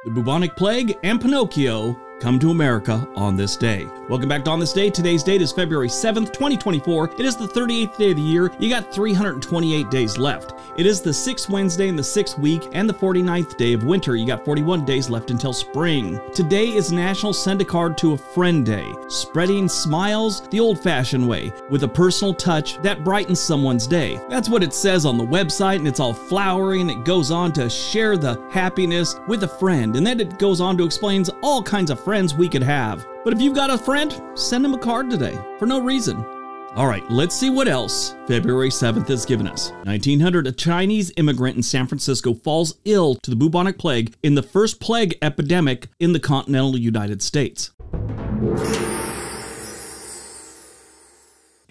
The Bubonic Plague and Pinocchio come to America on this day. Welcome back to On This Day. Today's date is February 7th, 2024. It is the 38th day of the year. You got 328 days left. It is the 6th Wednesday in the 6th week and the 49th day of winter. You got 41 days left until spring. Today is National Send a Card to a Friend Day. Spreading smiles the old-fashioned way with a personal touch that brightens someone's day. That's what it says on the website, and it's all flowery, and it goes on to share the happiness with a friend. And then it goes on to explain all kinds of friends we could have. But if you've got a friend, send them a card today for no reason. All right, let's see what else February 7th has given us. 1900, a Chinese immigrant in San Francisco falls ill to the bubonic plague in the first plague epidemic in the continental United States.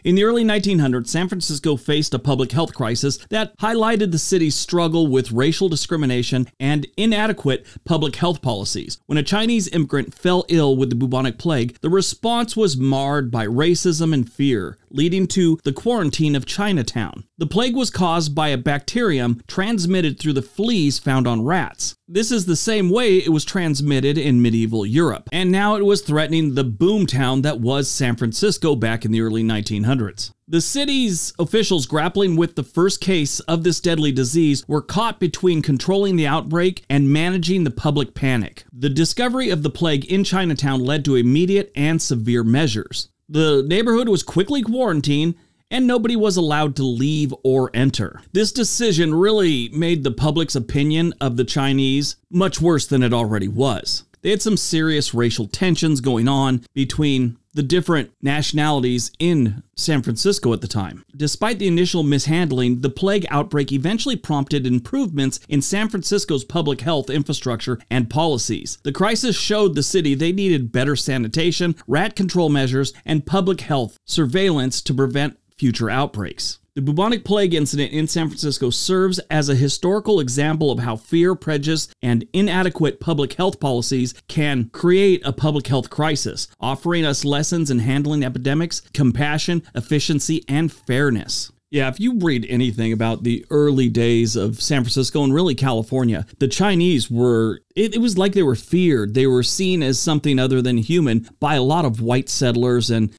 In the early 1900s, San Francisco faced a public health crisis that highlighted the city's struggle with racial discrimination and inadequate public health policies. When a Chinese immigrant fell ill with the bubonic plague, the response was marred by racism and fear, leading to the quarantine of Chinatown. The plague was caused by a bacterium transmitted through the fleas found on rats. This is the same way it was transmitted in medieval Europe, and now it was threatening the boomtown that was San Francisco back in the early 1900s. The city's officials grappling with the first case of this deadly disease were caught between controlling the outbreak and managing the public panic. The discovery of the plague in Chinatown led to immediate and severe measures. The neighborhood was quickly quarantined, and nobody was allowed to leave or enter. This decision really made the public's opinion of the Chinese much worse than it already was. They had some serious racial tensions going on between the different nationalities in San Francisco at the time. Despite the initial mishandling, the plague outbreak eventually prompted improvements in San Francisco's public health infrastructure and policies. The crisis showed the city they needed better sanitation, rat control measures, and public health surveillance to prevent future outbreaks. The bubonic plague incident in San Francisco serves as a historical example of how fear, prejudice, and inadequate public health policies can create a public health crisis, offering us lessons in handling epidemics, compassion, efficiency, and fairness. Yeah, if you read anything about the early days of San Francisco and really California, the Chinese were, it was like they were feared. They were seen as something other than human by a lot of white settlers and,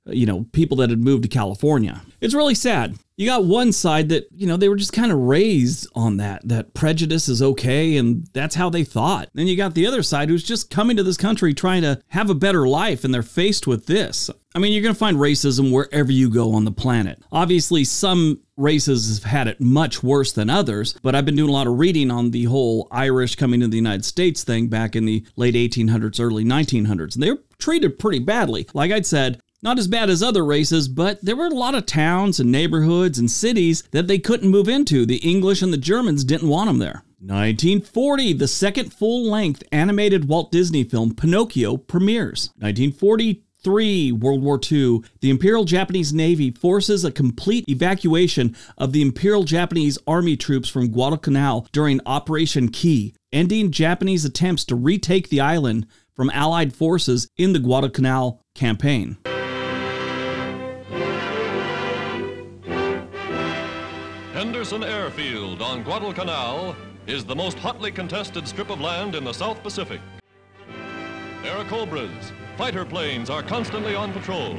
people that had moved to California. It's really sad. You got one side that, they were just kind of raised on that prejudice is okay, and that's how they thought. Then you got the other side who's just coming to this country trying to have a better life, and they're faced with this. I mean, you're going to find racism wherever you go on the planet. Obviously, some races have had it much worse than others, but I've been doing a lot of reading on the whole Irish coming to the United States thing back in the late 1800s, early 1900s, and they were treated pretty badly. Like I'd said, not as bad as other races, but there were a lot of towns and neighborhoods and cities that they couldn't move into. The English and the Germans didn't want them there. 1940, the second full-length animated Walt Disney film Pinocchio premieres. 1943, World War II, the Imperial Japanese Navy forces a complete evacuation of the Imperial Japanese Army troops from Guadalcanal during Operation Key, ending Japanese attempts to retake the island from Allied forces in the Guadalcanal campaign. Henderson Airfield on Guadalcanal is the most hotly contested strip of land in the South Pacific. Airacobras, fighter planes are constantly on patrol.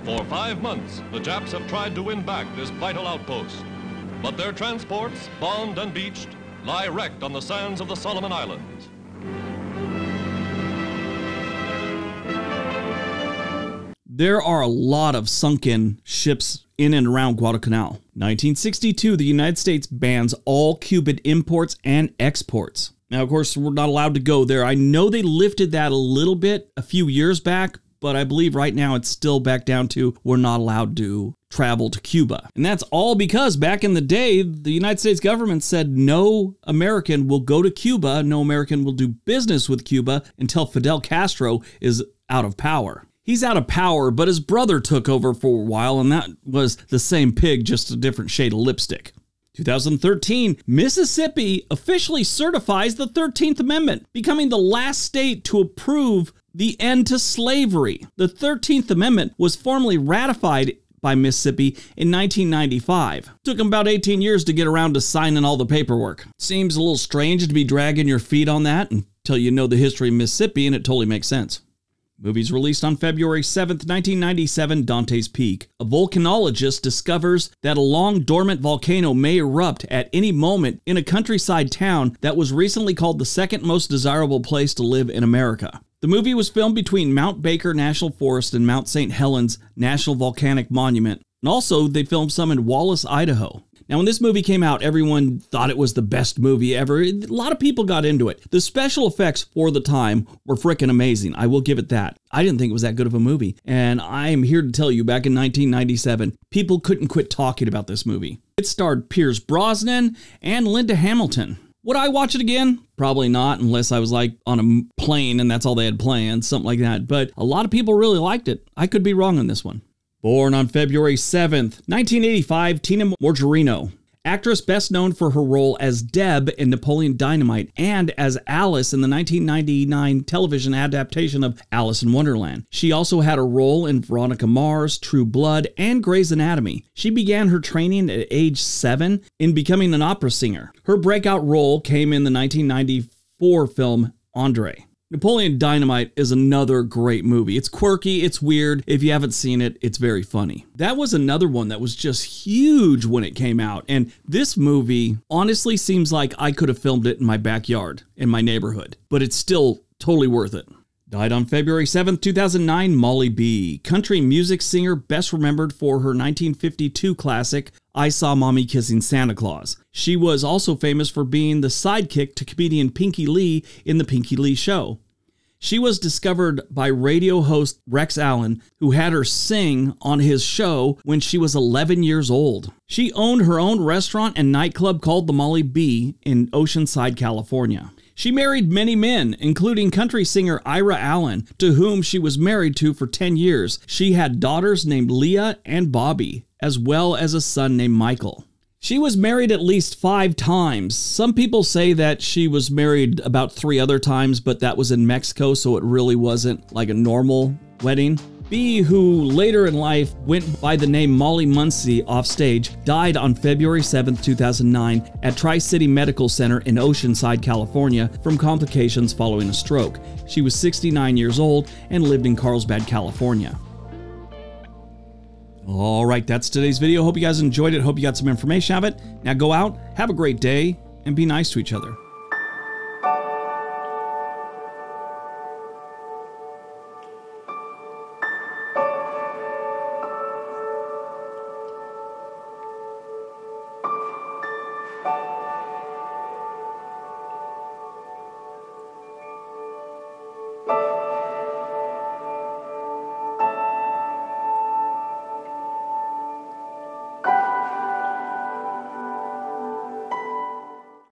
For 5 months, the Japs have tried to win back this vital outpost. But their transports, bombed and beached, lie wrecked on the sands of the Solomon Islands. There are a lot of sunken ships in and around Guadalcanal. 1962, the United States bans all Cuban imports and exports. Now, of course, we're not allowed to go there. I know they lifted that a little bit a few years back, but I believe right now it's still back down to we're not allowed to travel to Cuba. And that's all because back in the day, the United States government said no American will go to Cuba, no American will do business with Cuba until Fidel Castro is out of power. He's out of power, but his brother took over for a while, and that was the same pig, just a different shade of lipstick. 2013, Mississippi officially certifies the 13th Amendment, becoming the last state to approve the end to slavery. The 13th Amendment was formally ratified by Mississippi in 1995. Took them about 18 years to get around to signing all the paperwork. Seems a little strange to be dragging your feet on that and till you know the history of Mississippi and it totally makes sense. Movie's released on February 7th, 1997, Dante's Peak. A volcanologist discovers that a long-dormant volcano may erupt at any moment in a countryside town that was recently called the second most desirable place to live in America. The movie was filmed between Mount Baker National Forest and Mount St. Helens National Volcanic Monument. And also, they filmed some in Wallace, Idaho. Now, when this movie came out, everyone thought it was the best movie ever. A lot of people got into it. The special effects for the time were frickin' amazing. I will give it that. I didn't think it was that good of a movie. And I am here to tell you, back in 1997, people couldn't quit talking about this movie. It starred Pierce Brosnan and Linda Hamilton. Would I watch it again? Probably not, unless I was like on a plane and that's all they had planned, something like that. But a lot of people really liked it. I could be wrong on this one. Born on February 7th, 1985, Tina Morgerino. Actress best known for her role as Deb in Napoleon Dynamite and as Alice in the 1999 television adaptation of Alice in Wonderland. She also had a role in Veronica Mars, True Blood, and Grey's Anatomy. She began her training at age 7 in becoming an opera singer. Her breakout role came in the 1994 film Andre. Napoleon Dynamite is another great movie. It's quirky, it's weird. If you haven't seen it, it's very funny. That was another one that was just huge when it came out. And this movie honestly seems like I could have filmed it in my backyard, in my neighborhood. But it's still totally worth it. Died on February 7th, 2009, Molly B. Country music singer best remembered for her 1952 classic, I Saw Mommy Kissing Santa Claus. She was also famous for being the sidekick to comedian Pinky Lee in The Pinky Lee Show. She was discovered by radio host Rex Allen, who had her sing on his show when she was 11 years old. She owned her own restaurant and nightclub called the Molly B in Oceanside, California. She married many men, including country singer Ira Allen, to whom she was married to for 10 years. She had daughters named Leah and Bobby, as well as a son named Michael. She was married at least 5 times. Some people say that she was married about 3 other times, but that was in Mexico, so it really wasn't like a normal wedding. B, who later in life went by the name Molly Muncie offstage, died on February 7, 2009 at Tri-City Medical Center in Oceanside, California from complications following a stroke. She was 69 years old and lived in Carlsbad, California. All right, that's today's video. Hope you guys enjoyed it. Hope you got some information out of it. Now go out, have a great day, and be nice to each other.